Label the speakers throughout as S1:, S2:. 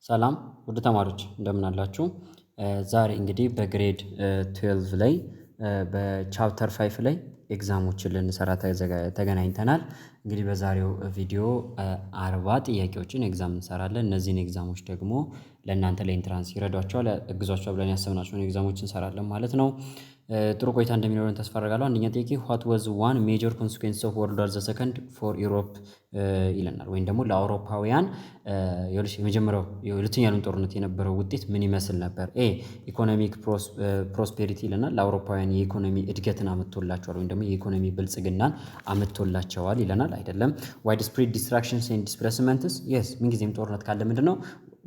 S1: ሰላም ውድ ተማሪዎች እንደምን አላችሁ? ዛሬ እንግዲህ በግሬድ 12 ላይ በቻፕተር 5 ላይ ኤግዛሞችን ልንሰራ ተገናኝተናል። እንግዲህ በዛሬው ቪዲዮ 40 ጥያቄዎችን ኤግዛም እንሰራለን። እነዚህን ኤግዛሞች ደግሞ ለእናንተ ለኢንትራንስ ይረዷቸዋል፣ ያግዟቸዋል ብለን ያሰብናቸውን ኤግዛሞች እንሰራለን ማለት ነው። ጥሩ ቆይታ እንደሚኖረን ተስፋ አደርጋለሁ። አንደኛ ጥያቄ what was one major consequence of World War II for Europe ይለናል። ወይም ደግሞ ለአውሮፓውያን የመጀመሪያው የሁለተኛው ዓለም ጦርነት የነበረው ውጤት ምን ይመስል ነበር? ኤ ኢኮኖሚክ ፕሮስፔሪቲ ይለናል። ለአውሮፓውያን የኢኮኖሚ እድገትን አመጥቶላቸዋል ወይም ደግሞ የኢኮኖሚ ብልጽግናን አመጥቶላቸዋል ይለናል። አይደለም። ዋይድ ስፕሪድ ዲስትራክሽንስ ኤንድ ዲስፕሌስመንትስ የስ ምንጊዜም ጦርነት ካለ ምንድነው?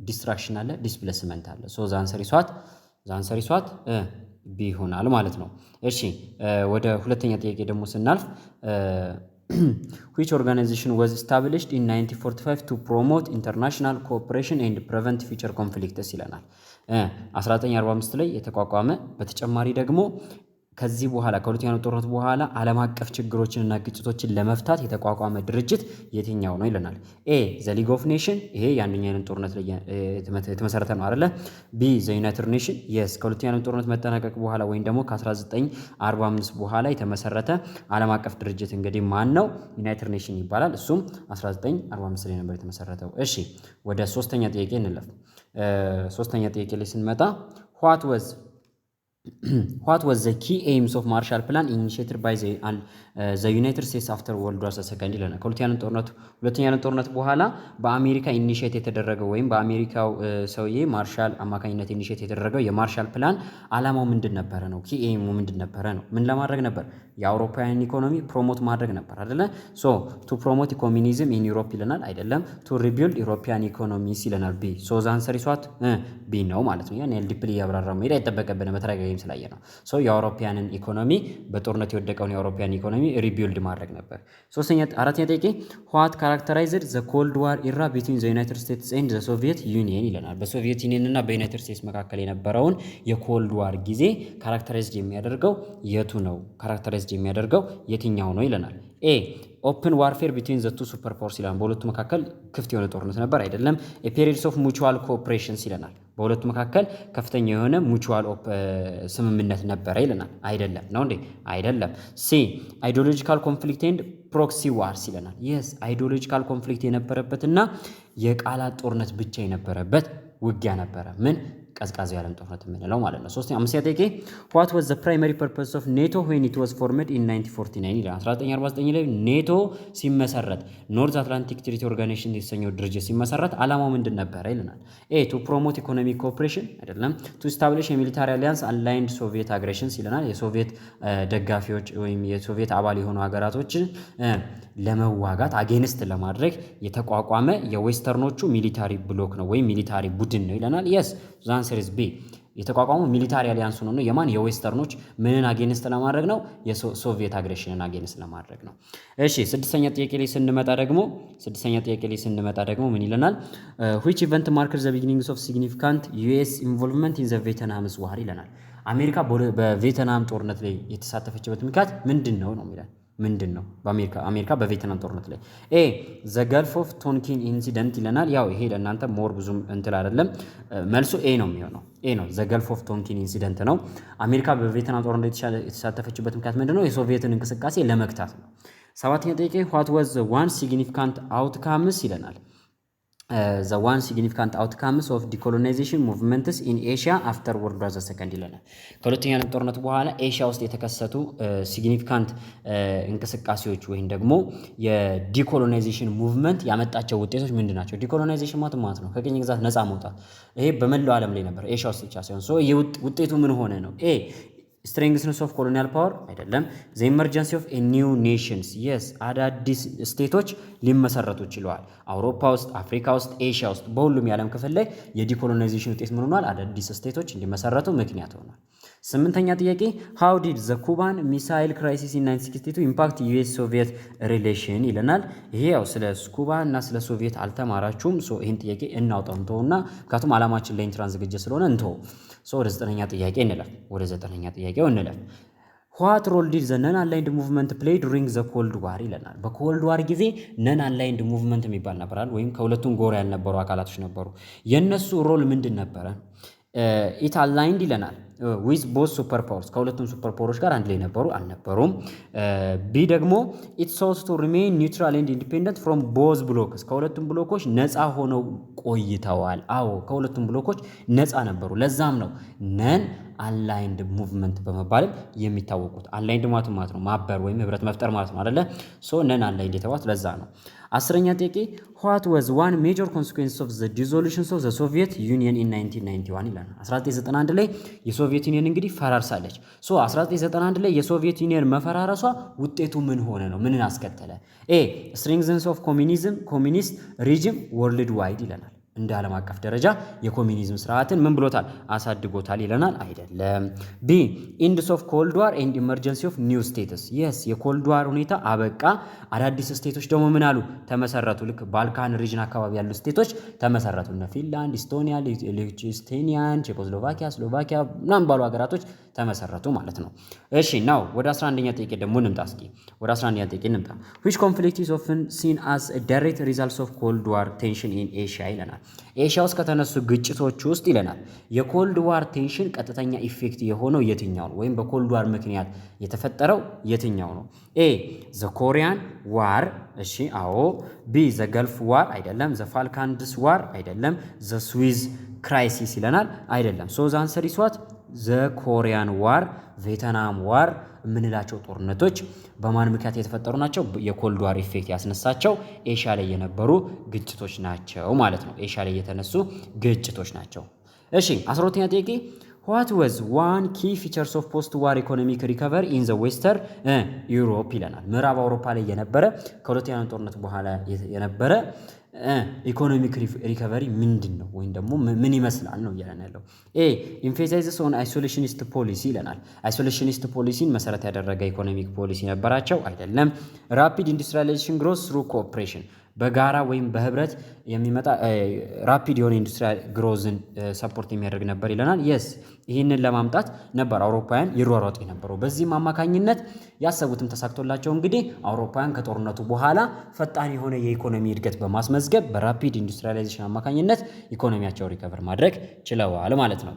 S1: ዲስትራክሽን አለ፣ ዲስፕሌስመንት አለ። ሶ ዛንሰር ይሷት ቢ ይሆናል ማለት ነው። እሺ ወደ ሁለተኛ ጥያቄ ደግሞ ስናልፍ which organization was established in 1945 to promote international cooperation and prevent future conflicts ይለናል። 1945 ላይ የተቋቋመ በተጨማሪ ደግሞ ከዚህ በኋላ ከሁለተኛው ጦርነት በኋላ ዓለም አቀፍ ችግሮችንና ግጭቶችን ለመፍታት የተቋቋመ ድርጅት የትኛው ነው ይለናል። ኤ ዘ ሊግ ኦፍ ኔሽን፣ ይሄ የአንደኛው ዓለም ጦርነት ላይ የተመሰረተ ነው አይደለ? ቢ ዘ ዩናይትድ ኔሽን፣ የስ ከሁለተኛው ዓለም ጦርነት መጠናቀቅ በኋላ ወይም ደግሞ ከ1945 በኋላ የተመሰረተ ዓለም አቀፍ ድርጅት እንግዲህ ማን ነው? ዩናይትድ ኔሽን ይባላል። እሱም 1945 ላይ ነበር የተመሰረተው። እሺ ወደ ሶስተኛ ጥያቄ እንለፍ። ሶስተኛ ጥያቄ ላይ ስንመጣ what was the key aims of Marshall Plan initiated by the United States after World War II ይለናል። ሁለተኛው ዓለም ጦርነት በኋላ በአሜሪካ ኢኒሼት የተደረገው ወይም በአሜሪካው ሰውዬ ማርሻል አማካኝነት ኢኒሼት የተደረገው የማርሻል ፕላን ዓላማው ምንድን ነበረ ነው? ኪ ኤሙ ምንድን ነበረ ነው? ምን ለማድረግ ነበር? የአውሮፓውያን ኢኮኖሚ ፕሮሞት ማድረግ ነበር አይደለ? ሶ ቱ ፕሮሞት ኮሚኒዝም ኢን ዩሮፕ ይለናል። አይደለም። ቱ ሪቢልድ ዩሮፒያን ኢኮኖሚስ ይለናል። ቢ ሶ ዘ አንሰር ኢዝ ዋት ቢ ነው ማለት ነው። ያን ዲፕሊ ያብራራው መሄድ አይጠበቅብንም በተረጋጋሚ ስላየ ነው። ሶ የአውሮፓውያንን ኢኮኖሚ በጦርነት የወደቀውን የአውሮፓውያን ኢኮኖሚ ሪቢልድ ማድረግ ነበር። አራተኛ ጥያቄ what characterized the cold war era between the United States and the Soviet Union ይለናል። በሶቪየት ዩኒየን እና በዩናይትድ ስቴትስ መካከል የነበረውን የኮልድ ዋር ጊዜ ካራክተራይዝድ የሚያደርገው የቱ ነው? ካራክተራይዝድ የሚያደርገው የትኛው ነው ይለናል። ኤ ኦፕን ዋርፌር ቢትዊን ዘ ቱ ሱፐር ፓወርስ ይለናል። በሁለቱ መካከል ክፍት የሆነ ጦርነት ነበር። አይደለም። ፔሪድስ ኦፍ ሙቹዋል ኮኦፕሬሽንስ ይለናል። በሁለቱ መካከል ከፍተኛ የሆነ ሙቹዋል ስምምነት ነበረ ይለናል። አይደለም ነው እንዴ? አይደለም። ሲ አይዲዮሎጂካል ኮንፍሊክት ኤንድ ፕሮክሲ ዋርስ ይለናል። የስ አይዲዮሎጂካል ኮንፍሊክት የነበረበትና የቃላት ጦርነት ብቻ የነበረበት ውጊያ ነበረ። ምን? ቀዝቃዛው የዓለም ጦርነት የምንለው ማለት ነው። አምስተኛ ጥያቄ what was the primary purpose of NATO when it was formed in 1949 ይላል። 1949 ላይ ኔቶ ሲመሰረት ኖርዝ አትላንቲክ ትሪቲ ኦርጋናይዜሽን የተሰኘው ድርጅት ሲመሰረት ዓላማው ምንድን ነበረ ይለናል። ኤ ቱ ፕሮሞት ኢኮኖሚክ ኮኦፕሬሽን አይደለም። ቱ ስታብሊሽ የሚሊታሪ አሊያንስ አላይንድ ሶቪየት አግሬሽንስ ይለናል። የሶቪየት ደጋፊዎች ወይም የሶቪየት አባል የሆኑ ሀገራቶችን ለመዋጋት አጌንስት ለማድረግ የተቋቋመ የዌስተርኖቹ ሚሊታሪ ብሎክ ነው ወይም ሚሊታሪ ቡድን ነው ይለናል። የስ ዛንሰር ኢዝ ቢ የተቋቋመው ሚሊታሪ አሊያንስ ነው። የማን? የዌስተርኖች ምንን አጌንስት ለማድረግ ነው? የሶቪየት አግሬሽንን አጌንስት ለማድረግ ነው። እሺ ስድስተኛ ጥያቄ ላይ ስንመጣ ደግሞ ምን ይለናል? which event marked the beginnings of significant US involvement in the Vietnam war ይለናል። አሜሪካ በቪየትናም ጦርነት ላይ የተሳተፈችበት ምክንያት ምንድን ነው የሚለን ምንድን ነው? አሜሪካ በቪየትናም ጦርነት ላይ ኤ ዘ ገልፍ ኦፍ ቶንኪን ኢንሲደንት ይለናል። ያው ይሄ ለእናንተ ሞር ብዙም እንትን አይደለም። መልሱ ኤ ነው የሚሆነው። ኤ ነው ዘ ገልፍ ኦፍ ቶንኪን ኢንሲደንት ነው። አሜሪካ በቪየትናም ጦርነት የተሳተፈችበት ምክንያት ምንድን ነው? የሶቪየትን እንቅስቃሴ ለመግታት ነው። ሰባተኛ ጥያቄ what was the one significant outcomes ይለናል። the one significant outcomes of decolonization movements in Asia after World War II ይለናል። ከሁለተኛው ዓለም ጦርነት በኋላ ኤሽያ ውስጥ የተከሰቱ ሲግኒፊካንት እንቅስቃሴዎች ወይም ደግሞ የዲኮሎናይዜሽን ሙቭመንት ያመጣቸው ውጤቶች ምንድን ናቸው? ዲኮሎናይዜሽን ማለት ነው ከቅኝ ግዛት ነፃ መውጣት። ይሄ በመላው ዓለም ላይ ነበር፣ ኤሽያ ውስጥ ብቻ ሳይሆን። ሶ ውጤቱ ምን ሆነ ነው? ኤ ስትሬንግስነስ ኦፍ ኮሎኒያል ፓወር አይደለም። ዘ ኢመርጀንሲ ኦፍ ኒው ኔሽንስ የስ አዳዲስ ስቴቶች ሊመሰረቱ ችለዋል። አውሮፓ ውስጥ፣ አፍሪካ ውስጥ፣ ኤሽያ ውስጥ በሁሉም የዓለም ክፍል ላይ የዲኮሎናይዜሽን ውጤት ምን ሆኗል? አዳዲስ ስቴቶች እንዲመሰረቱ ምክንያት ሆኗል። ስምንተኛ ጥያቄ how did the Cuban Missile Crisis in 1962 impact US Soviet relation ይለናል። ይሄ ያው ስለ ኩባ እና ስለ ሶቪየት አልተማራችሁም። ሶ ይሄን ጥያቄ እናውጣው እንተውና ምክንያቱም ዓላማችን ለኢንትራንስ ዝግጅት ስለሆነ እንተው። ሶ ወደ ዘጠነኛ ጥያቄው እንለፍ። ዋት ሮል ዲድ ዘ ነን አላይንድ ሙቭመንት ፕሌይ ዱሪንግ ዘ ኮልድ ዋር ይለናል። በኮልድ ዋር ጊዜ ነን አላይንድ ሙቭመንት የሚባል ነበራል፣ ወይም ከሁለቱም ጎራ ያልነበሩ አካላቶች ነበሩ። የእነሱ ሮል ምንድን ነበረ? ኢት አላይንድ ይለናል ዊዝ ቦዝ ሱፐር ፓወርስ፣ ከሁለቱም ሱፐር ፓወሮች ጋር አንድ ላይ ነበሩ አልነበሩም? ቢ ደግሞ ኢት ሶልስ ቱ ሪሜን ኒውትራል ኤንድ ኢንዲፔንደንት ፍሮም ቦዝ ብሎክስ፣ ከሁለቱም ብሎኮች ነፃ ሆነው ቆይተዋል። አዎ ከሁለቱም ብሎኮች ነፃ ነበሩ። ለዛም ነው ነን አላይንድ ሙቭመንት በመባልም የሚታወቁት። አላይንድ ማለት ነው ማበር ወይም ህብረት መፍጠር ማለት ነው አይደለ? ሶ ነን አላይንድ የተባሉት ለዛ ነው። 10ኛ ጥያቄ what was one major consequence of the dissolution of the Soviet Union in 1991 ይላል። 1991 ላይ የሶቪየት ዩኒየን እንግዲህ ፈራርሳለች። ሶ 1991 ላይ የሶቪየት ዩኒየን መፈራረሷ ውጤቱ ምን ሆነ ነው? ምንን አስከተለ? ኤ strengthening of ኮሚኒስት ሪጅም ወርልድ ዋይድ ይለናል። እንደ ዓለም አቀፍ ደረጃ የኮሚኒዝም ስርዓትን ምን ብሎታል? አሳድጎታል ይለናል። አይደለም። ቢ ኢንድስ ኦፍ ኮልድ ዋር ኤንድ ኢመርጀንሲ ኦፍ ኒው ስቴትስ። የስ የኮልድ ዋር ሁኔታ አበቃ፣ አዳዲስ ስቴቶች ደግሞ ምን አሉ? ተመሰረቱ። ልክ ባልካን ሪጅን አካባቢ ያሉ ስቴቶች ተመሰረቱ። እነ ፊንላንድ፣ ኢስቶኒያ፣ ሊችቴኒያን፣ ቼኮስሎቫኪያ፣ ስሎቫኪያ ምናምን ባሉ ሀገራቶች ተመሰረቱ ማለት ነው። እሺ ናው ወደ 11ኛ ጥያቄ ደግሞ እንምጣ። እስኪ ወደ 11ኛ ጥያቄ እንምጣ። which conflict is often seen as a direct result of cold war tension in Asia ይለናል። ኤሽያ ውስጥ ከተነሱ ግጭቶች ውስጥ ይለናል የኮልድ ዋር ቴንሽን ቀጥተኛ ኢፌክት የሆነው የትኛው ነው? ወይም በኮልድ ዋር ምክንያት የተፈጠረው የትኛው ነው? ኤ ዘ ኮሪያን ዋር፣ እሺ አዎ። ቢ ዘ ገልፍ ዋር፣ አይደለም። ዘ ፋልካንድስ ዋር፣ አይደለም። ዘ ስዊዝ ክራይሲስ ይለናል። አይደለም። ሶ ዘ አንሰር ኢዝ ዋት ዘ ኮሪያን ዋር፣ ቬትናም ዋር የምንላቸው ጦርነቶች በማን ምክንያት የተፈጠሩ ናቸው? የኮልድ ዋር ኢፌክት ያስነሳቸው ኤሽያ ላይ የነበሩ ግጭቶች ናቸው ማለት ነው። ኤሽያ ላይ የተነሱ ግጭቶች ናቸው። እሺ 12ኛ ጥያቄ what was one key features of post war economic recovery in the western Europe ይለናል። ምዕራብ አውሮፓ ላይ የነበረ ከሁለተኛው ጦርነት በኋላ የነበረ ኢኮኖሚክ ሪከቨሪ ምንድን ነው? ወይም ደግሞ ምን ይመስላል ነው እያለን ያለው። ኤ ኢንፌሳይዝስ ኦን አይሶሌሽኒስት ፖሊሲ ይለናል። አይሶሌሽኒስት ፖሊሲን መሰረት ያደረገ ኢኮኖሚክ ፖሊሲ ነበራቸው። አይደለም። ራፒድ ኢንዱስትሪያላይዜሽን ግሮስ ትሩ ኮኦፕሬሽን፣ በጋራ ወይም በህብረት የሚመጣ ራፒድ የሆነ ኢንዱስትሪያል ግሮዝን ሰፖርት የሚያደርግ ነበር ይለናል። የስ ይህንን ለማምጣት ነበር አውሮፓውያን ይሯሯጡ የነበረው። በዚህም አማካኝነት ያሰቡትም ተሳክቶላቸው እንግዲህ አውሮፓውያን ከጦርነቱ በኋላ ፈጣን የሆነ የኢኮኖሚ እድገት በማስመዝገብ በራፒድ ኢንዱስትሪያላይዜሽን አማካኝነት ኢኮኖሚያቸው ሪከቨር ማድረግ ችለዋል ማለት ነው።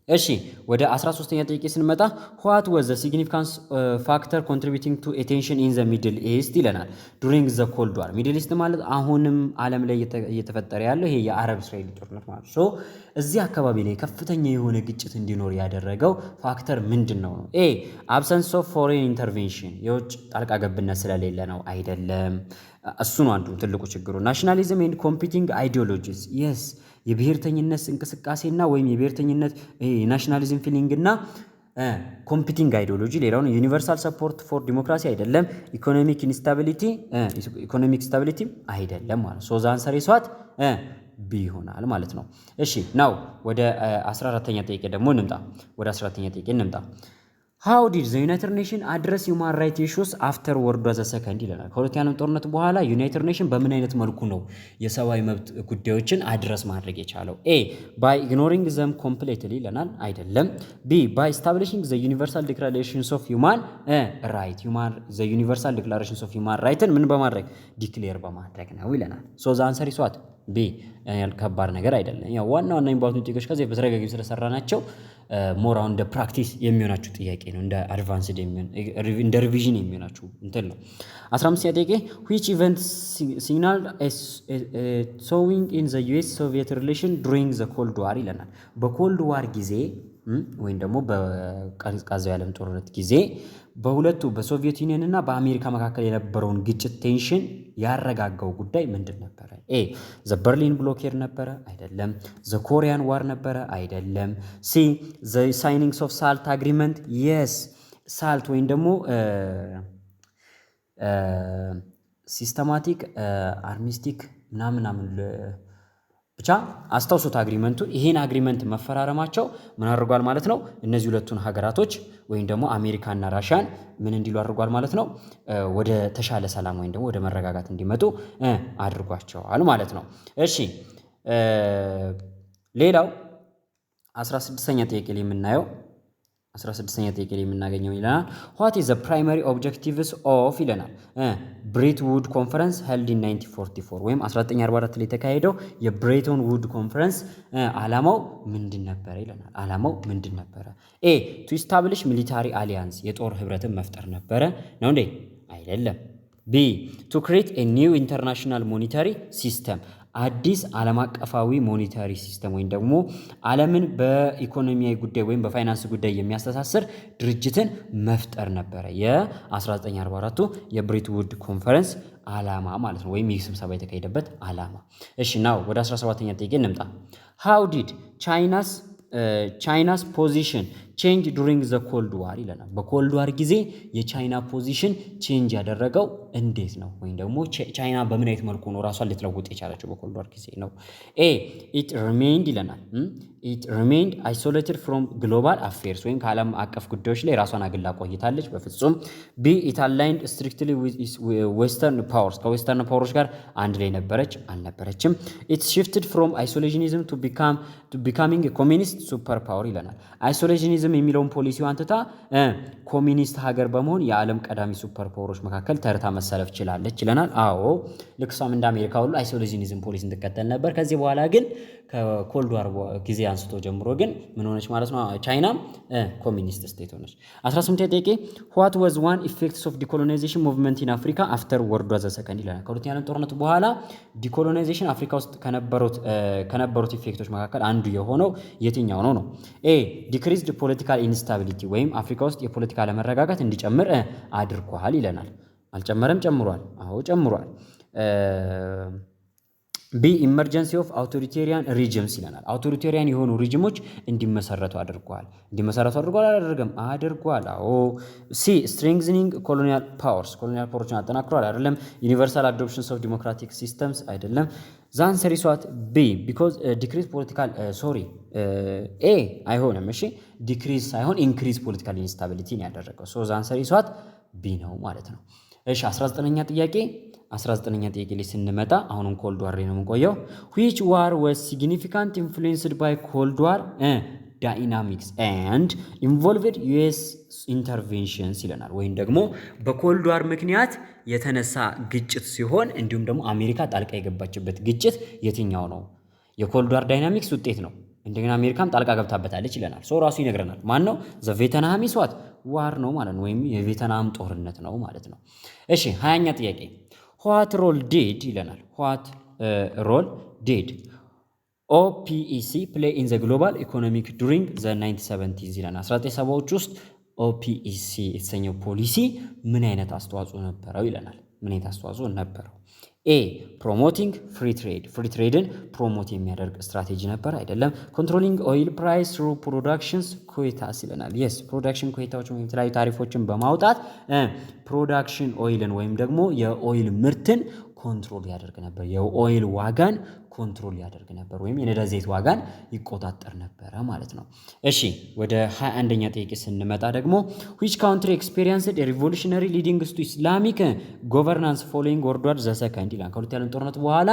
S1: እሺ ወደ 13ኛ ጥያቄ ስንመጣ what was the significant factor contributing to attention in the middle east ይለናል during the cold war። ሚድል ኢስት ማለት አሁንም ዓለም ላይ እየተፈጠረ ያለው ይሄ የአረብ እስራኤል ጦርነት ማለት ነው። እዚህ አካባቢ ላይ ከፍተኛ የሆነ ግጭት እንዲኖር ያደረገው ፋክተር ምንድን ነው? ኤ absence of foreign intervention፣ የውጭ ጣልቃ ገብነት ስለሌለ ነው። አይደለም። እሱ ነው አንዱ ትልቁ ችግሩ። ናሽናሊዝም ኤንድ ኮምፒቲንግ አይዲዮሎጂስ፣ የስ የብሔርተኝነት እንቅስቃሴና ወይም የብሔርተኝነት ናሽናሊዝም ፊሊንግ እና ኮምፒቲንግ አይዲዮሎጂ ሌላው ነው። ዩኒቨርሳል ሰፖርት ፎር ዲሞክራሲ አይደለም። ኢኮኖሚክ ስታቢሊቲ አይደለም ማለት ሶ ዘ አንሰር ኢዝ ዋት ቢ ይሆናል ማለት ነው። እሺ ናው ወደ 14ኛ ጥያቄ ደግሞ እንምጣ። How did the United Nations address human rights issues after World War II ይለናል። ከሁለተኛው ዓለም ጦርነት በኋላ ዩናይትድ ኔሽን በምን አይነት መልኩ ነው የሰብአዊ መብት ጉዳዮችን አድረስ ማድረግ የቻለው? ኤ by ignoring them completely ይለናል። አይደለም። ቢ by establishing the universal declarations of human right the universal declarations of human right ምን በማድረግ ዲክሌር በማድረግ ነው ይለናል። so the answer is what ቢ ከባድ ነገር አይደለም። ያው ዋና የሚባሉት ጥያቄዎች ከዚህ በተረጋጋሚ ስለሰራናቸው ሞራው እንደ ፕራክቲስ የሚሆናችሁ ጥያቄ ነው። እንደ አድቫንስድ የሚሆን እንደ ሪቪዥን የሚሆናችሁ እንትን ነው። 15ኛ ጥያቄ which event signaled a thawing in the US Soviet relation during the Cold War ይለናል። በኮልድ ዋር ጊዜ ወይም ደግሞ በቀዝቃዛው የዓለም ጦርነት ጊዜ በሁለቱ በሶቪየት ዩኒየን እና በአሜሪካ መካከል የነበረውን ግጭት ቴንሽን ያረጋጋው ጉዳይ ምንድን ነበረ? ኤ ዘ በርሊን ብሎኬድ ነበረ። አይደለም። ዘ ኮሪያን ዋር ነበረ። አይደለም። ሲ ዘ ሳይኒንግስ ኦፍ ሳልት አግሪመንት። የስ ሳልት ወይም ደግሞ ሲስተማቲክ አርሚስቲክ ምናምን ብቻ አስታውሱት አግሪመንቱን። ይሄን አግሪመንት መፈራረማቸው ምን አድርጓል ማለት ነው? እነዚህ ሁለቱን ሀገራቶች ወይም ደግሞ አሜሪካና ራሽያን ምን እንዲሉ አድርጓል ማለት ነው? ወደ ተሻለ ሰላም ወይም ደግሞ ወደ መረጋጋት እንዲመጡ አድርጓቸዋል ማለት ነው። እሺ ሌላው 16ኛ ጥያቄ ላይ የምናየው 16ኛ ጥያቄ ላይ የምናገኘው ይለናል what is the primary objectives of ይለናል ብሬትውድ ኮንፈረንስ held in 1944 ወይም 1944 ላይ የተካሄደው የብሬቶን ውድ ኮንፈረንስ ዓላማው ምንድን ነበር ይለናል። ዓላማው ምንድን ነበረ? ኤ to establish military alliance የጦር ህብረትን መፍጠር ነበረ ነው እንዴ? አይደለም። ቢ to create a new international monetary system አዲስ ዓለም አቀፋዊ ሞኔታሪ ሲስተም ወይም ደግሞ ዓለምን በኢኮኖሚያዊ ጉዳይ ወይም በፋይናንስ ጉዳይ የሚያስተሳስር ድርጅትን መፍጠር ነበረ የ1944 የብሬትውድ ኮንፈረንስ ዓላማ ማለት ነው፣ ወይም ይህ ስብሰባ የተካሄደበት ዓላማ። እሺ ናው ወደ 17ኛ ጥያቄ እንምጣ። how did ቻይናስ ፖዚሽን ቼንጅ ዱሪንግ ዘ ኮልድ ዋር ይለናል። በኮልድ ዋር ጊዜ የቻይና ፖዚሽን ቼንጅ ያደረገው እንዴት ነው? ወይም ደግሞ ቻይና በምን አይነት መልኩ ነው ራሷን ልትለውጥ የቻለችው በኮልድ ዋር ጊዜ ነው? ኤ ኢት ሪሜይንድ ይለናል ኢት ሪሜይንድ አይሶሌትድ ፍሮም ግሎባል አፌርስ ወይም ከዓለም አቀፍ ጉዳዮች ላይ ራሷን አግላ ቆይታለች በፍጹም። ቢ ኢት አላይንድ ስትሪክትሊ ዌስተርን ፓወርስ ከዌስተርን ፓወሮች ጋር አንድ ላይ ነበረች አልነበረችም? ኢት ሽፍትድ ፍሮም አይሶሌሽኒዝም ቱ ቢካሚንግ ኮሚኒስት ሱፐር ፓወር ይለናል። አይሶሌሽኒዝም የሚለውን ፖሊሲዋን ትታ ኮሚኒስት ሀገር በመሆን የዓለም ቀዳሚ ሱፐር ፓወሮች መካከል ተርታ መሰለፍ ችላለች ይለናል። አዎ ልክ እሷም እንደ አሜሪካ ሁሉ አይሶሌሽኒዝም ፖሊሲን ትከተል ነበር። ከዚህ በኋላ ግን ከኮልድ ዋር ጊዜ አንስቶ ጀምሮ ግን ምን ሆነች ማለት ነው? ቻይናም ኮሚኒስት ስቴት ሆነች። 18 ጥያቄ what was one effects of decolonization movement in Africa after World War II ይለናል። ከሁለተኛው ዓለም ጦርነት በኋላ ዲኮሎናይዜሽን አፍሪካ ውስጥ ከነበሩት ኢፌክቶች መካከል አንዱ የሆነው የትኛው ነው? ኤ ዲክሪዝድ ፖለቲካል ኢንስታቢሊቲ ወይም አፍሪካ ውስጥ የፖለቲካ አለመረጋጋት እንዲጨምር አድርጓል ይለናል። አልጨመረም? ጨምሯል። አዎ ጨምሯል። ቢ ኢመርጀንሲ ኦፍ አውቶሪቴሪያን ሪጅምስ ይለናል። አውቶሪቴሪያን የሆኑ ሪጅሞች እንዲመሰረቱ አድርጓል። አላደረገም? አድርጓል። አዎ። ሲ ስትሬንግዝኒንግ ኮሎኒያል ፓወሮችን አጠናክሯል። አይደለም። ዩኒቨርሳል አዶፕሽንስ ኦፍ ዲሞክራቲክ ሲስተምስ አይደለም። ዛንሰር ይሷት ቢ ቢኮዝ ዲክሪዝ ፖለቲካል ኤ አይሆንም። እሺ ዲክሪዝ ሳይሆን ኢንክሪዝ ፖለቲካል ኢንስታቢሊቲን ያደረገው ዛንሰር ይሷት ቢ ነው ማለት ነው። እሺ 19ኛ ጥያቄ ላይ ስንመጣ አሁንም ኮልድ ዋር ነው የምንቆየው። which war was significant influenced by cold war dynamics and involved US interventions ይለናል። ወይም ደግሞ በኮልድ ዋር ምክንያት የተነሳ ግጭት ሲሆን እንዲሁም ደግሞ አሜሪካ ጣልቃ የገባችበት ግጭት የትኛው ነው? የኮልድ ዋር ዳይናሚክስ ውጤት ነው። እንደገና አሜሪካም ጣልቃ ገብታበታለች ይለናል። ራሱ ይነግረናል። ማን ነው? ዘ ቬትናም ዋት ዋር ነው ማለት ነው፣ ወይም የቬትናም ጦርነት ነው ማለት ነው። እሺ 20ኛ ጥያቄ what role did ይለናል። what role did OPEC play in the global economic during the 1970s ይለናል። 1970ዎች ውስጥ OPEC የተሰኘው ፖሊሲ ምን አይነት አስተዋጽኦ ነበረው ይለናል። ምን አይነት አስተዋጽኦ ነበረው? ኤ ፕሮሞቲንግ ፍሪ ትሬድን ፕሮሞት የሚያደርግ ስትራቴጂ ነበር አይደለም። ኮንትሮሊንግ ኦይል ፕራይስ ትሩ ፕሮዳክሽንስ ኩዌታስ ይለናል። የስ ፕሮዳክሽን ኩዌታዎች ወይም የተለያዩ ታሪፎችን በማውጣት ፕሮዳክሽን ኦይልን ወይም ደግሞ የኦይል ምርትን ኮንትሮል ያደርግ ነበር። የኦይል ዋጋን ኮንትሮል ያደርግ ነበር ወይም የነዳጅ ዘይት ዋጋን ይቆጣጠር ነበረ ማለት ነው። እሺ ወደ 21ኛ ጥያቄ ስንመጣ ደግሞ which country experienced a revolutionary leading to Islamic governance following World War II ይላል። ከሁለተኛው ዓለም ጦርነት በኋላ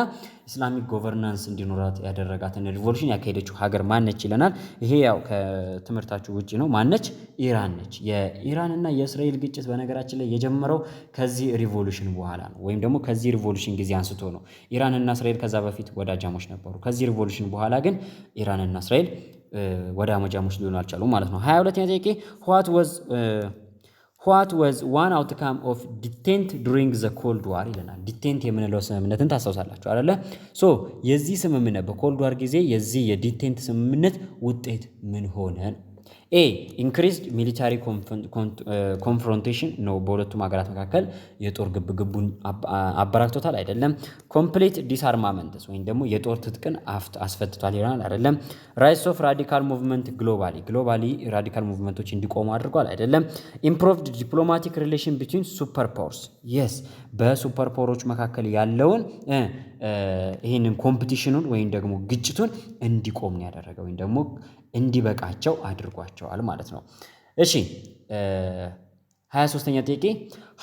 S1: ኢስላሚክ ጎቨርናንስ እንዲኖራት ያደረጋትን ሪቮሉሽን ያካሄደችው ሀገር ማነች ይለናል። ይሄ ያው ከትምህርታችሁ ውጪ ነው። ማነች? ኢራን ነች። የኢራንና የእስራኤል ግጭት በነገራችን ላይ የጀመረው ከዚህ ሪቮሉሽን በኋላ ነው፣ ወይም ደግሞ ከዚህ ሪቮሉሽን ጊዜ አንስቶ ነው። ኢራንና እስራኤል ከዛ በፊት ወዳጃሞች ነበሩ። ከዚህ ሪቮሉሽን በኋላ ግን ኢራንና እስራኤል ወዳጃሞች ሊሆኑ አልቻሉም ማለት ነው። 22ኛ ጥያቄ what was one outcome of detente during the cold war ይለናል። ዲቴንት የምንለው ስምምነትን ታስታውሳላችሁ አይደለ? የዚህ ስምምነት በኮልድ ዋር ጊዜ የዚህ የዲቴንት ስምምነት ውጤት ምን ሆነ? ኤ ኢንክሪዝድ ሚሊታሪ ኮንፍሮንቴሽን ነው። በሁለቱም ሀገራት መካከል የጦር ግብግቡን አበራክቶታል አይደለም። ኮምፕሌት ዲስአርማመንትስ ወይም ደግሞ የጦር ትጥቅን አስፈትቷል ይሆናል አይደለም። ራይስ ኦፍ ራዲካል ሙቭመንት ግሎባሊ ራዲካል ሙቭመንቶች እንዲቆሙ አድርጓል አይደለም። ኢምፕሮቭድ ዲፕሎማቲክ ሪሌሽን ቢትዊን ሱፐር ፓወርስ የስ በሱፐር ፓወሮች መካከል ያለውን ይህንን ኮምፒቲሽኑን ወይም ደግሞ ግጭቱን እንዲቆም ነው ያደረገው ወይም ደግሞ እንዲበቃቸው አድርጓቸዋል ማለት ነው። እሺ 23ኛ ጥያቄ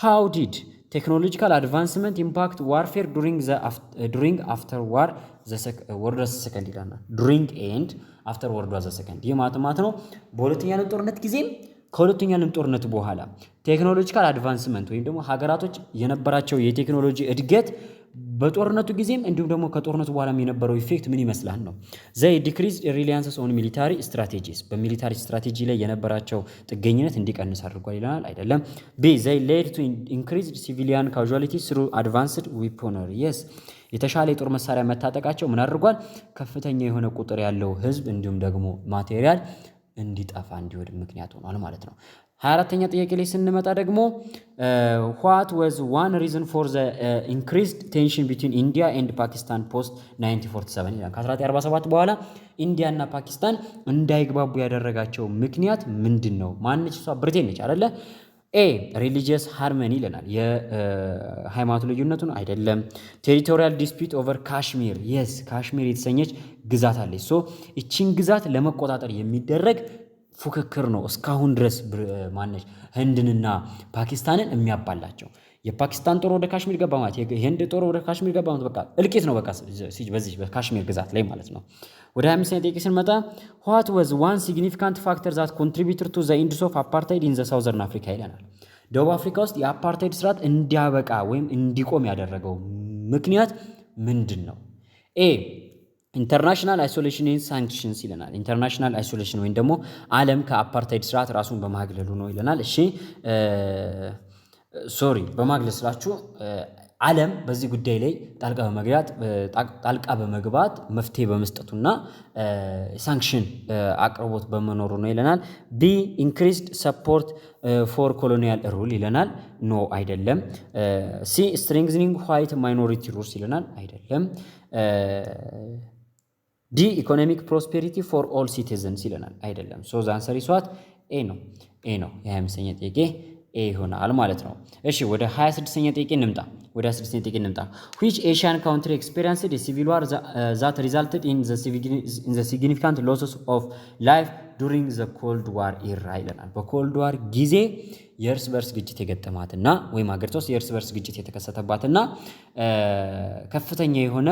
S1: how did technological advancement impact warfare during after war World War II ይላል። during and after World War II ይህ ማለት ነው በሁለተኛው ዓለም ጦርነት ጊዜ ከሁለተኛው ዓለም ጦርነት በኋላ ቴክኖሎጂካል አድቫንስመንት ወይም ደግሞ ሀገራቶች የነበራቸው የቴክኖሎጂ እድገት በጦርነቱ ጊዜም እንዲሁም ደግሞ ከጦርነቱ በኋላም የነበረው ኢፌክት ምን ይመስላል ነው። ዘይ ዲክሪዝ ሪሊያንስ ኦን ሚሊታሪ ስትራቴጂስ በሚሊታሪ ስትራቴጂ ላይ የነበራቸው ጥገኝነት እንዲቀንስ አድርጓል ይለናል። አይደለም። ቢ ዘይ ሌድ ቱ ኢንክሪዝድ ሲቪሊያን ካዡዋሊቲስ ስሩ አድቫንስድ ዊፖነሪ የስ የተሻለ የጦር መሳሪያ መታጠቃቸው ምን አድርጓል? ከፍተኛ የሆነ ቁጥር ያለው ህዝብ እንዲሁም ደግሞ ማቴሪያል እንዲጠፋ እንዲወድም ምክንያት ሆኗል ማለት ነው። 24ኛ ጥያቄ ላይ ስንመጣ ደግሞ what was one reason for the increased tension between India and Pakistan post 1947 ይላል። ከ1947 በኋላ ኢንዲያ እና ፓኪስታን እንዳይግባቡ ያደረጋቸው ምክንያት ምንድን ነው? ማነች እሷ? ብሪቴን ነች አይደለ? ኤ ሪሊጂየስ ሃርመኒ ይለናል። የሃይማኖት ልዩነቱን አይደለም። ቴሪቶሪያል ዲስፒት ኦቨር ካሽሚር የስ ካሽሚር የተሰኘች ግዛት አለች። ሶ ይቺን ግዛት ለመቆጣጠር የሚደረግ ፉክክር ነው እስካሁን ድረስ ማነች ህንድንና ፓኪስታንን የሚያባላቸው። የፓኪስታን ጦር ወደ ካሽሚር ገባ ማለት የህንድ ጦር ወደ ካሽሚር ገባ ማለት በቃ እልቂት ነው በቃ በዚህ በካሽሚር ግዛት ላይ ማለት ነው። ወደ 25ኛ ጥያቄ ስንመጣ what was one significant factor that contributed to the end of apartheid in the southern Africa ይለናል። ደቡብ አፍሪካ ውስጥ የአፓርታይድ ስርዓት እንዲያበቃ ወይም እንዲቆም ያደረገው ምክንያት ምንድን ነው? ኤ ኢንተርናሽናል አይሶሌሽን ሳንክሽንስ ይለናል። ኢንተርናሽናል አይሶሌሽን ወይም ደግሞ ዓለም ከአፓርታይድ ስርዓት ራሱን በማግለሉ ነው ይለናል። እሺ ሶሪ በማግለል ስላችሁ ዓለም በዚህ ጉዳይ ላይ ጣልቃ በመግባት መፍትሄ በመስጠቱና ሳንክሽን አቅርቦት በመኖሩ ነው ይለናል። ቢ ኢንክሪዝድ ሰፖርት ፎር ኮሎኒያል ሩል ይለናል። ኖ አይደለም። ሲ ስትሬንግዝኒንግ ዋይት ማይኖሪቲ ሩልስ ይለናል። አይደለም። ዲ ኢኮኖሚክ ፕሮስፔሪቲ ፎር ኦል ሲቲዝንስ ይለናል። አይደለም። ሶ ዘ አንሰር ኢዝ ዋት? ኤ ነው። የ25ኛ ጥያቄ ኤ ይሆናል ማለት ነው። እሺ ወደ 26ኛ ጥያቄ እንምጣ። which Asian country experienced a civil war that resulted in the significant losses of life during the Cold War era ይለናል። በኮልድ ዋር ጊዜ የእርስ በርስ ግጭት የገጠማትና ወይም ሀገሪቷ ውስጥ የእርስ በርስ ግጭት የተከሰተባትና ከፍተኛ የሆነ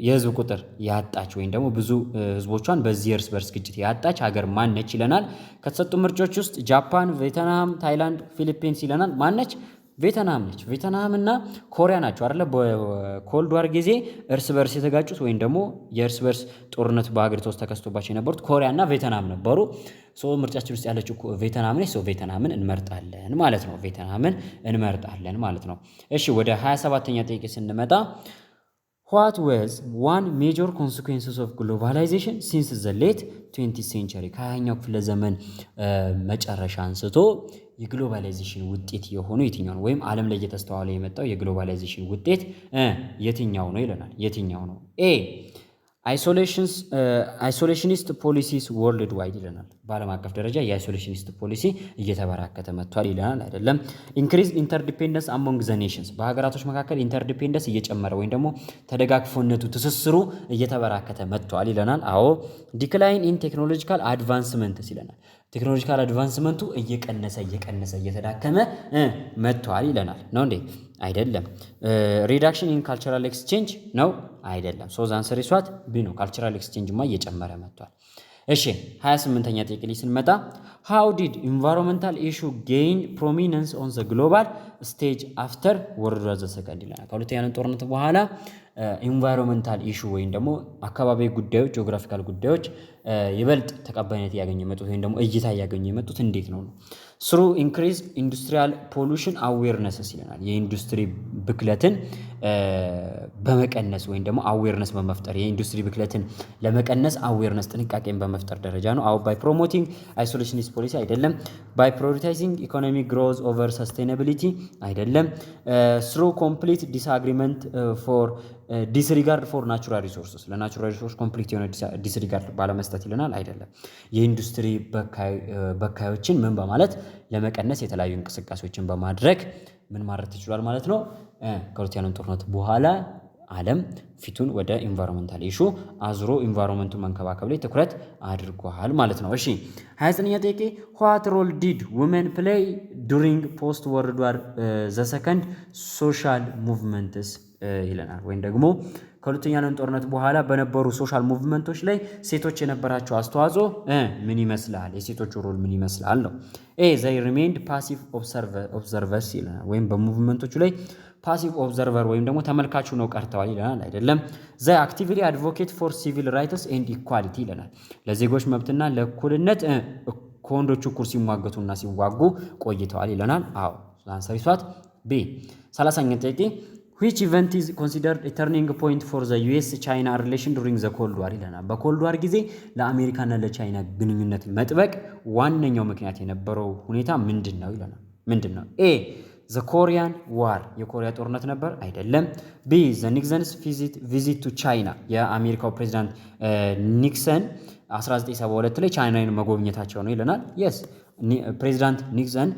S1: የህዝብ ቁጥር ያጣች ወይም ደግሞ ብዙ ህዝቦቿን በዚህ የእርስ በርስ ግጭት ያጣች ሀገር ማነች ይለናል። ከተሰጡ ምርጫዎች ውስጥ ጃፓን፣ ቬትናም፣ ታይላንድ፣ ፊሊፒንስ ይለናል። ማነች? ቬትናም ነች። ቬትናም እና ኮሪያ ናቸው አይደለ? በኮልድ ዋር ጊዜ እርስ በርስ የተጋጩት ወይም ደግሞ የእርስ በርስ ጦርነት በሀገሪቷ ውስጥ ተከስቶባቸው የነበሩት ኮሪያ እና ቬትናም ነበሩ። ምርጫችን ውስጥ ያለችው ቬትናም ነች። ቬትናምን እንመርጣለን ማለት ነው። እሺ ወደ 27ኛ ጥያቄ ስንመጣ what was one major consequences of globalization since the late 20th century ከ20ኛው ክፍለ ዘመን መጨረሻ አንስቶ የግሎባላይዜሽን ውጤት የሆኑ የትኛው ነው? ወይም ዓለም ላይ እየተስተዋለ የመጣው የግሎባላይዜሽን ውጤት የትኛው ነው ይለናል። የትኛው ነው? ኤ አይሶሌሽኒስት ፖሊሲስ ወርልድ ዋይድ ይለናል። በዓለም አቀፍ ደረጃ የአይሶሌሽኒስት ፖሊሲ እየተበራከተ መጥቷል ይለናል። አይደለም። ኢንክሪዝ ኢንተርዲፔንደንስ አሞንግ ዘ ኔሽንስ በሀገራቶች መካከል ኢንተርዲፔንደንስ እየጨመረ ወይም ደግሞ ተደጋግፎነቱ ትስስሩ እየተበራከተ መጥቷል ይለናል። አዎ። ዲክላይን ኢን ቴክኖሎጂካል አድቫንስመንትስ ይለናል። ቴክኖሎጂካል አድቫንስመንቱ እየቀነሰ እየተዳከመ መጥቷል ይለናል። ነው እንዴ? አይደለም። ሪዳክሽን ኢን ካልቸራል ኤክስቼንጅ ነው? አይደለም። ሶ ዘ አንሰር ኢዝ ዋት? ቢ ነው። ካልቸራል ኤክስቼንጅማ እየጨመረ መጥቷል። እሺ 28ኛ ጥያቄ ላይ ስንመጣ how did environmental issue gain prominence on the global stage after World War II ይለናል። ከሁለተኛው ዓለም ጦርነት በኋላ ኢንቫይሮንመንታል ኢሹ ወይም ደግሞ አካባቢ ጉዳዮች ጂኦግራፊካል ጉዳዮች ይበልጥ ተቀባይነት ያገኙ የመጡት ወይም ደግሞ እይታ ያገኙ የመጡት እንዴት ነው? ስሩ ኢንክሪዝድ ኢንዱስትሪያል ፖሉሽን አዌርነስስ ይለናል። የኢንዱስትሪ ብክለትን በመቀነስ ወይም ደግሞ አዌርነስ በመፍጠር የኢንዱስትሪ ብክለትን ለመቀነስ አዌርነስ ጥንቃቄን በመፍጠር ደረጃ ነው። አው ባይ ፕሮሞቲንግ አይሶሌሽኒስት ፖሊሲ አይደለም። ባይ ፕራዮሪታይዚንግ ኢኮኖሚክ ግሮዝ ኦቨር ሰስቴናቢሊቲ አይደለም። ስሩ ኮምፕሊት ዲስአግሪመንት ፎር ዲስሪጋርድ ፎር ናቹራል ሪሶርስስ ለናቹራል ሪሶርስ ኮምፕሊት የሆነ ዲስሪጋርድ ባለመስጠት ይለናል። አይደለም። የኢንዱስትሪ በካዮችን ምን በማለት ለመቀነስ የተለያዩ እንቅስቃሴዎችን በማድረግ ምን ማድረግ ትችሏል ማለት ነው። ከሁለተኛው ዓለም ጦርነት በኋላ ዓለም ፊቱን ወደ ኢንቫይሮንመንታል ኢሹ አዝሮ ኢንቫይሮንመንቱን መንከባከብ ላይ ትኩረት አድርጓል ማለት ነው። እሺ 29ኛ ጥያቄ what role did women play during post world war the second social movements ይለናል። ወይም ደግሞ ከሁለተኛው ዓለም ጦርነት በኋላ በነበሩ ሶሻል ሙቭመንቶች ላይ ሴቶች የነበራቸው አስተዋጽኦ ምን ይመስላል? የሴቶች ሮል ምን ይመስላል ነው። they remained passive observers ይለናል። ወይም በሙቭመንቶቹ ላይ ፓሲቭ ኦብዘርቨር ወይም ደግሞ ተመልካቹ ነው ቀርተዋል ይለናል አይደለም። they actively advocate for civil rights and equality ይለናል። ለዜጎች መብትና ለእኩልነት ከወንዶቹ እኩል ሲሟገቱና ሲዋጉ ቆይተዋል ይለናል። አዎ አንሰር ይሷት ቢ 30ኛ ጥያቄ which event is considered a turning point for the US China relation during the Cold War ይለናል። በኮልድ ዋር ጊዜ ለአሜሪካና ለቻይና ግንኙነት መጥበቅ ዋነኛው ምክንያት የነበረው ሁኔታ ምንድነው ይለናል። ምንድነው? ኤ the Korean War የኮሪያ ጦርነት ነበር አይደለም። ቢ the Nixon's visit to China የአሜሪካው ፕሬዝዳንት ኒክሰን 1972 ላይ ቻይናን መጎብኘታቸው ነው ይለናል። yes ፕሬዝዳንት ኒክሰን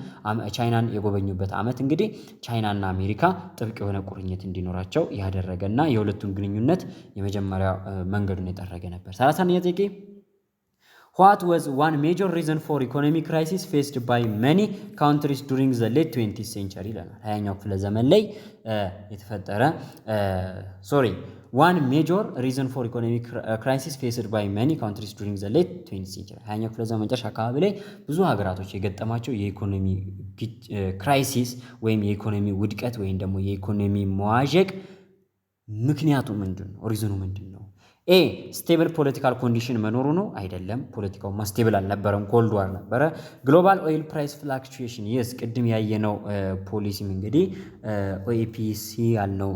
S1: ቻይናን የጎበኙበት ዓመት እንግዲህ ቻይናና አሜሪካ ጥብቅ የሆነ ቁርኝት እንዲኖራቸው ያደረገና የሁለቱን ግንኙነት የመጀመሪያ መንገዱን የጠረገ ነበር። 30ኛ ጥያቄ what was one major reason for economic crisis faced by many countries during the late 20th century ይለናል። 20ኛው ክፍለ ዘመን ላይ የተፈጠረ one major reason for economic crisis faced by many countries during the late 20th century 20ኛው ክፍለ ዘመን መጨረሻ አካባቢ ላይ ብዙ ሀገራቶች የገጠማቸው የኢኮኖሚ ክራይሲስ ወይም የኢኮኖሚ ውድቀት ወይም ደግሞ የኢኮኖሚ መዋዠቅ ምክንያቱ ምንድነው? ሪዝኑ ምንድነው? ኤ ስቴብል ፖለቲካል ኮንዲሽን መኖሩ ነው አይደለም። ፖለቲካው ስቴብል አልነበረም፣ ኮልድ ዋር ነበረ። ግሎባል ኦይል ፕራይስ ፍላክቹዌሽን የስ ቅድም ያየነው ፖሊሲም እንግዲህ ኦኢፒሲ ያልነው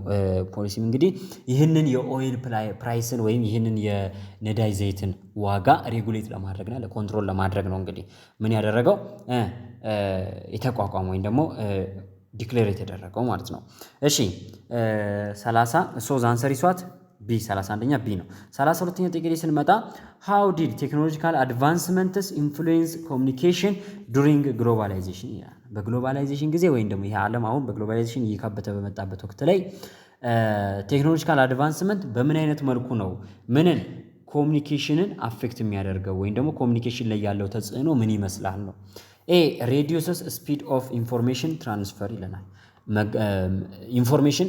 S1: ፖሊሲም እንግዲህ ይህንን የኦይል ፕራይስን ወይም ይህንን የነዳጅ ዘይትን ዋጋ ሬጉሌት ለማድረግና ለኮንትሮል ለማድረግ ነው እንግዲህ ምን ያደረገው የተቋቋመው ወይም ደግሞ ዲክሌር የተደረገው ማለት ነው። እሺ 30 ሶዝ አንሰር ይሷት ቢ 31ኛ ቢ ነው። 32ኛ ጥያቄ ስንመጣ how did technological advancements influence communication during globalization ይላል። በግሎባላይዜሽን ጊዜ ወይም ደግሞ ይሄ ዓለም አሁን በግሎባላይዜሽን እየካበተ በመጣበት ወቅት ላይ ቴክኖሎጂካል አድቫንስመንት በምን አይነት መልኩ ነው ምንን ኮሚኒኬሽንን አፌክት የሚያደርገው ወይም ደግሞ ኮሚኒኬሽን ላይ ያለው ተጽዕኖ ምን ይመስላል ነው። ኤ reduces speed of information transfer ይለናል። ኢንፎርሜሽን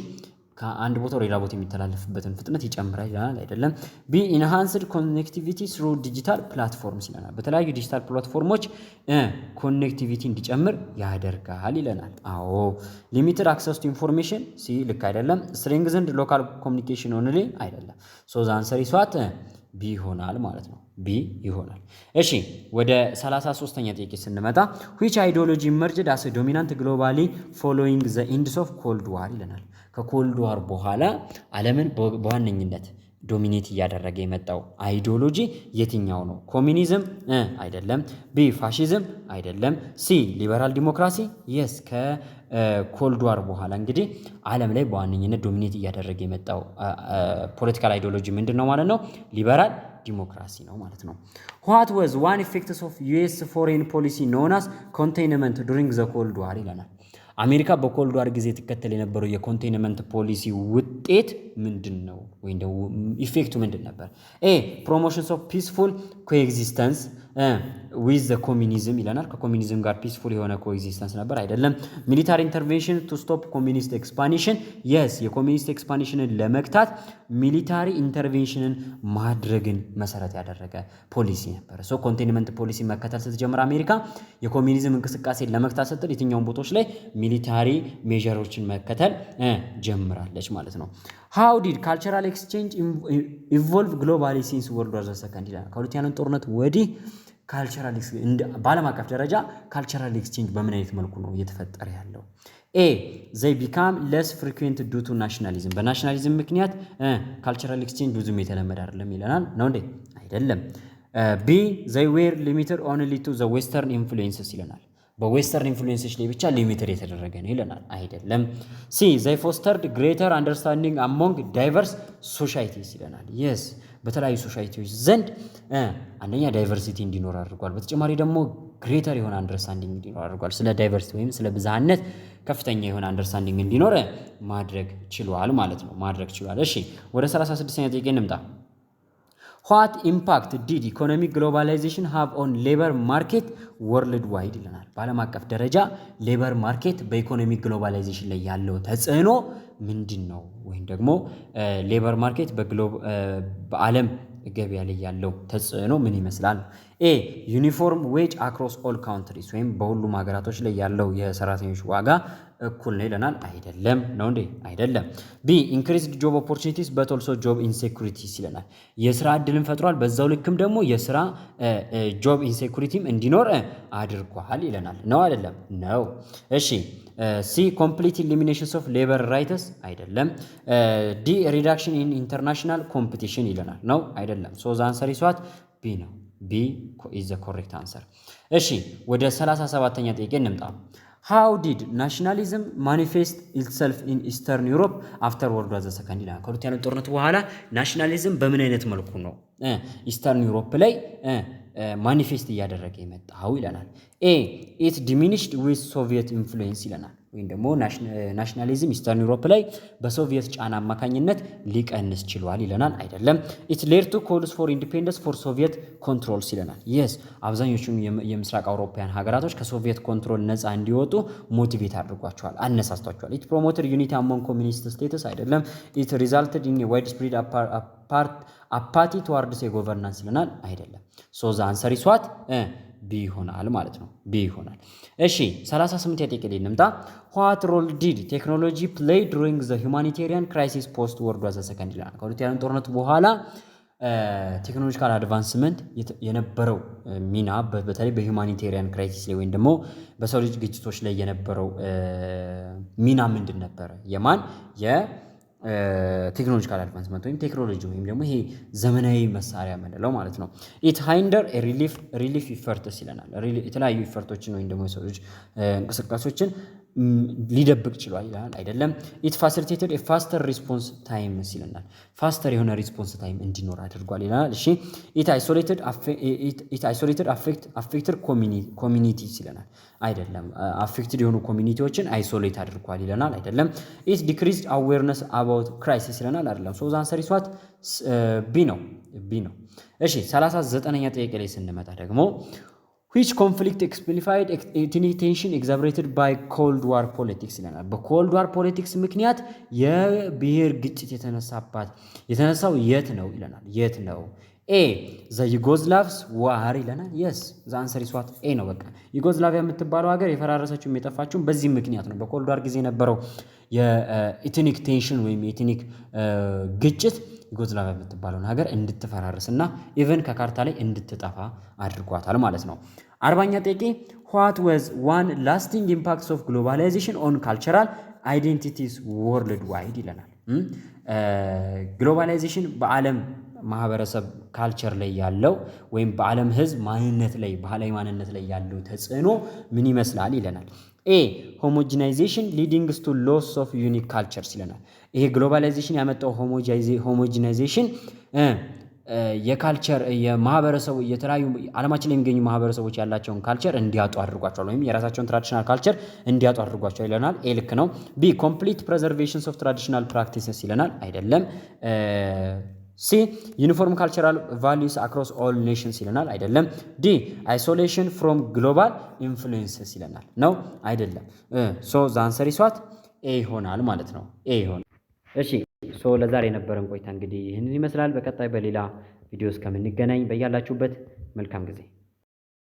S1: ከአንድ ቦታ ወደ ሌላ ቦታ የሚተላለፍበትን ፍጥነት ይጨምራል ይላል አይደለም። ቢ ኢንሃንስድ ኮኔክቲቪቲ ስሩ ዲጂታል ፕላትፎርምስ ይለናል። በተለያዩ ዲጂታል ፕላትፎርሞች ኮኔክቲቪቲ እንዲጨምር ያደርጋል ይለናል። አዎ ሊሚትድ አክሰስ ቱ ኢንፎርሜሽን ሲ ልክ አይደለም። ስትሬንግዝንድ ሎካል ኮሚኒኬሽን ኦንሊ አይደለም። ሶ ዘ አንሰር ይሷት ቢ ይሆናል ማለት ነው። ቢ ይሆናል። እሺ ወደ 33ኛ ጥያቄ ስንመጣ which ideology emerged as a dominant globally following the end of cold war ይለናል። ከኮልድ ዋር በኋላ ዓለምን በዋነኝነት ዶሚኔት እያደረገ የመጣው አይዲዮሎጂ የትኛው ነው? ኮሚኒዝም አይደለም። ቢ ፋሺዝም አይደለም። ሲ ሊበራል ዲሞክራሲ የስ ከኮልድ ዋር በኋላ እንግዲህ ዓለም ላይ በዋነኝነት ዶሚኔት እያደረገ የመጣው ፖለቲካል አይዲዮሎጂ ምንድን ነው ማለት ነው? ሊበራል ዲሞክራሲ ነው ማለት ነው። what was one effects of US foreign policy known as containment during the cold war ይለናል። አሜሪካ በኮልድ ዋር ጊዜ ተከተለ የነበረው የኮንቴይንመንት ፖሊሲ ውጤት ምንድነው? ወይም ደግሞ ኢፌክቱ ምንድን ነበር? ኤ ፕሮሞሽንስ ኦፍ ፒስፉል ኮኤግዚስተንስ ዊዝ ዘ ኮሚኒዝም ይለናል። ከኮሚኒዝም ጋር ፒስፉል የሆነ ኮኤግዚስተንስ ነበር አይደለም። ሚሊታሪ ኢንተርቬንሽን ቱ ስቶፕ ኮሚኒስት ኤክስፓንሽን የስ የኮሚኒስት ኤክስፓንሽንን ለመግታት ሚሊታሪ ኢንተርቬንሽንን ማድረግን መሰረት ያደረገ ፖሊሲ ነበር። ሶ ኮንቴይንመንት ፖሊሲ መከተል ስትጀምር አሜሪካ የኮሚኒዝም እንቅስቃሴን ለመግታት ስትል የትኛውን ቦታዎች ላይ ሚሊታሪ ሜጀሮችን መከተል ጀምራለች ማለት ነው። how did cultural exchange evolve globally since world war II ይላል። ከሁለተኛው ዓለም ጦርነት ወዲህ ካልቸራል በዓለም አቀፍ ደረጃ ካልቸራል ኤክስቼንጅ በምን አይነት መልኩ ነው እየተፈጠረ ያለው? ኤ they become less frequent due to nationalism በናሽናሊዝም ምክንያት ካልቸራል ኤክስቼንጅ ብዙም የተለመደ አይደለም ይለናል። ነው እንዴ? አይደለም። ቢ they were limited only to the western influences ይለናል። በዌስተርን ኢንፍሉዌንሶች ላይ ብቻ ሊሚትድ የተደረገ ነው ይለናል። አይደለም። ሲ they fostered greater understanding among diverse societies ይለናል። yes በተለያዩ ሶሳይቲዎች ዘንድ አንደኛ ዳይቨርሲቲ እንዲኖር አድርጓል። በተጨማሪ ደግሞ ግሬተር የሆነ አንደርስታንዲንግ እንዲኖር አድርጓል። ስለ ዳይቨርሲቲ ወይም ስለ ብዝሃነት ከፍተኛ የሆነ አንደርስታንዲንግ እንዲኖር ማድረግ ችሏል ማለት ነው። ማድረግ ችሏል። እሺ ወደ 36ኛ ጥያቄ እንምጣ። What impact did economic globalization have on labor market worldwide ይለናል። በዓለም አቀፍ ደረጃ ሌበር ማርኬት በኢኮኖሚክ ግሎባላይዜሽን ላይ ያለው ተጽዕኖ ምንድን ነው? ወይም ደግሞ ሌበር ማርኬት በዓለም ገበያ ላይ ያለው ተጽዕኖ ምን ይመስላል? ኤ ዩኒፎርም ዌጅ አክሮስ ኦል ካውንትሪስ ወይም በሁሉም ሀገራቶች ላይ ያለው የሰራተኞች ዋጋ እኩል ነው ይለናል። አይደለም ነው እንዴ? አይደለም። ቢ ኢንክሪዝድ ጆብ ኦፖርቹኒቲስ በት ኦልሶ ጆብ ኢንሴኩሪቲስ ይለናል። የስራ እድልን ፈጥሯል፣ በዛው ልክም ደግሞ የስራ ጆብ ኢንሴኩሪቲም እንዲኖር አድርጓል ይለናል። ነው አይደለም? ነው። እሺ ሲ ኮምፕሊት ኢሊሚኔሽንስ ኦፍ ሌበር ራይትስ አይደለም። ዲ ሪዳክሽን ኢን ኢንተርናሽናል ኮምፒቲሽን ይለናል። ነው አይደለም? ሶ ዘ አንሰር ኢዝ ዋት ቢ ነው። ቢ ኢዝ ዘ ኮሬክት አንሰር። እሺ ወደ 37ኛ ጥያቄ እንምጣ። ሃው ዲድ ናሽናሊዝም ማኒፌስት ኢትሰልፍ ኢን ኢስተርን ዩሮፕ አፍተር ወርልድ ዋር ሰከንድ ይላል። ከሁለተኛው ዓለም ጦርነት በኋላ ናሽናሊዝም በምን አይነት መልኩ ነው ኢስተርን ዩሮፕ ላይ ማኒፌስት እያደረገ የመጣው ይለናል። ኤ ኢት ዲሚኒሽድ ዊዝ ሶቪየት ኢንፍሉዌንስ ይለናል። ወይም ደግሞ ናሽናሊዝም ኢስተርን ዩሮፕ ላይ በሶቪየት ጫና አማካኝነት ሊቀንስ ችሏል ይለናል። አይደለም። ኢት ሌድ ቱ ኮልስ ፎር ኢንዲፔንደንስ ፎር ሶቪየት ኮንትሮልስ ይለናል። የስ አብዛኞቹን የምስራቅ አውሮፓውያን ሀገራቶች ከሶቪየት ኮንትሮል ነፃ እንዲወጡ ሞቲቬት አድርጓቸዋል፣ አነሳስቷቸዋል። ኢት ፕሮሞትድ ዩኒቲ አሞንግ ኮሚኒስት ስቴትስ አይደለም። ኢት ሪዛልትድ ኢን ዋይድ ስፕሪድ አፓቲ ቱዋርድስ የጎቨርናንስ ይለናል። አይደለም። ሶ ዘ አንሰር ኢዝ ዋት ቢ ይሆናል ማለት ነው። ቢ ይሆናል። እሺ 38 ጥያቄ ላይ እንምጣ። ዋት ሮል ዲድ ቴክኖሎጂ ፕሌይ ዱሪንግ ዘ ሁማኒቴሪያን ክራይሲስ ፖስት ወርልድ ዋር ሰከንድ ይላል። ከሁለተኛው ዓለም ጦርነት በኋላ ቴክኖሎጂካል አድቫንስመንት የነበረው ሚና በተለይ በሁማኒቴሪያን ክራይሲስ ላይ ወይም ደግሞ በሰው ልጅ ግጭቶች ላይ የነበረው ሚና ምንድን ነበረ? የማን ቴክኖሎጂካል አድቫንስመንት ወይም ቴክኖሎጂ ወይም ደግሞ ይሄ ዘመናዊ መሳሪያ የምንለው ማለት ነው። ኢት ሃይንደር ሪሊፍ ኢፈርትስ ይለናል። የተለያዩ ኢፈርቶችን ወይም ደግሞ የሰው ልጅ እንቅስቃሴዎችን ሊደብቅ ችሏል ይላል። አይደለም። ኢት ፋሲሊቴትድ ፋስተር ሪስፖንስ ታይምስ ይለናል። ፋስተር የሆነ ሪስፖንስ ታይም እንዲኖር አድርጓል ይለናል። እሺ ኢት አይሶሌትድ አፌክትድ ኮሚኒቲስ ይለናል። አይደለም። አፌክትድ የሆኑ ኮሚኒቲዎችን አይሶሌት አድርጓል ይለናል። አይደለም። ኢት ዲክሪዝድ አዌርነስ አባውት ክራይሲስ ይለናል። አይደለም። ሶ ዘ አንሰር ኢዝ ዋት ቢ ነው። ቢ ነው። እሺ 39ኛ ጥያቄ ላይ ስንመጣ ደግሞ which conflict exemplified ethnic tension exacerbated by cold war politics ይለናል። በኮልድ ዋር ፖለቲክስ ምክንያት የብሔር ግጭት የተነሳው የት ነው ይለናል። የት ነው? ኤ ዘ ዩጎዝላቭስ ዋር ይለናል። የስ ዘ አንሰር ኢዝ ዋት ኤ ነው። በቃ ዩጎዝላቪያ የምትባለው ሀገር የፈራረሰችው የጠፋችው በዚህ ምክንያት ነው። በኮልድ ዋር ጊዜ የነበረው የኢትኒክ ቴንሽን ወይም የኢትኒክ ግጭት ዩጎዝላቪያ የምትባለውን ሀገር እንድትፈራርስና ኢቨን ከካርታ ላይ እንድትጠፋ አድርጓታል ማለት ነው። 40ኛ ጥያቄ what was one lasting impacts of globalization on cultural identities worldwide ይለናል። ግሎባላይዜሽን በዓለም ማህበረሰብ ካልቸር ላይ ያለው ወይም በዓለም ህዝብ ማንነት ላይ ባህላዊ ማንነት ላይ ያለው ተጽዕኖ ምን ይመስላል ይለናል። ኤ ሆሞጂናይዜሽን ሊዲንግስ ቱ ሎስ ኦፍ ዩኒክ ካልቸርስ ይለናል። ይሄ ግሎባላይዜሽን ያመጣው ሆሞጂናይዜሽን የካልቸር የማህበረሰቡ የተለያዩ ዓለማችን ላይ የሚገኙ ማህበረሰቦች ያላቸውን ካልቸር እንዲያጡ አድርጓቸዋል ወይም የራሳቸውን ትራዲሽናል ካልቸር እንዲያጡ አድርጓቸዋል ይለናል። ኤ ልክ ነው። ቢ ኮምፕሊት ፕሬዘርቬሽንስ ኦፍ ትራዲሽናል ፕራክቲስስ ይለናል። አይደለም። ሲ ዩኒፎርም ካልቸራል ቫሊዩስ አክሮስ ኦል ኔሽንስ ይለናል። አይደለም። ዲ አይሶሌሽን ፍሮም ግሎባል ኢንፍሉዌንስስ ይለናል። ነው አይደለም። ሶ ዘ አንሰር ኢዝ ዋት ኤ ይሆናል ማለት ነው። ኤ ይሆናል። እሺ ሶ ለዛሬ የነበረን ቆይታ እንግዲህ ይህንን ይመስላል። በቀጣይ በሌላ ቪዲዮ እስከምንገናኝ በያላችሁበት መልካም ጊዜ